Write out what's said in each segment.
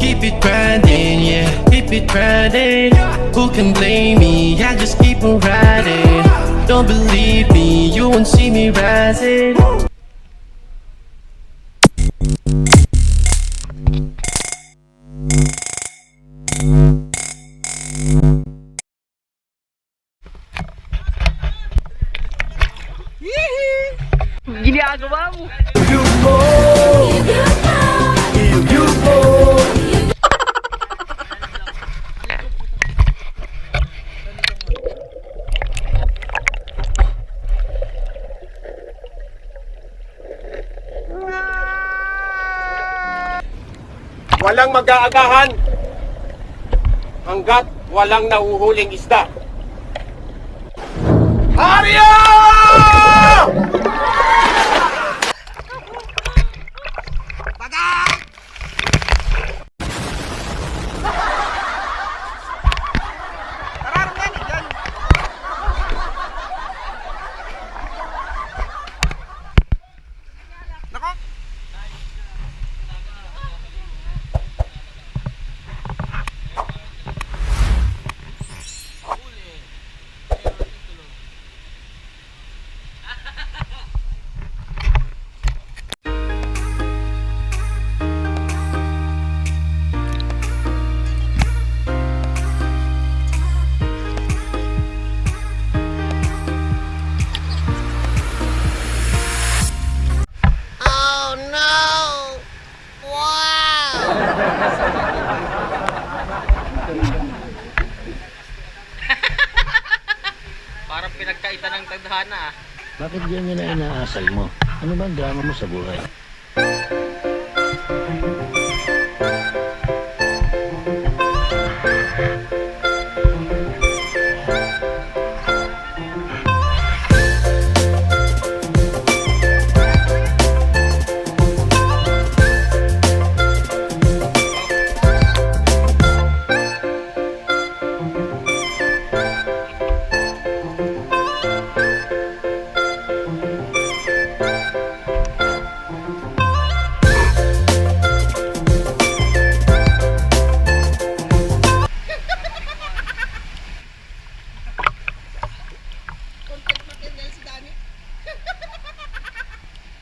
Keep it grinding, yeah, keep it grinding. Who can blame me? I just keep on riding. Don't believe me, you won't see me rising. Ginagawa mo. Walang mag-aagahan hanggat walang nahuhuling isda. Harya! Parang pinagkaitan ng tadhana. Bakit ganyan na inaasal mo? Ano ba ang drama mo sa buhay?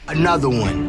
Another one.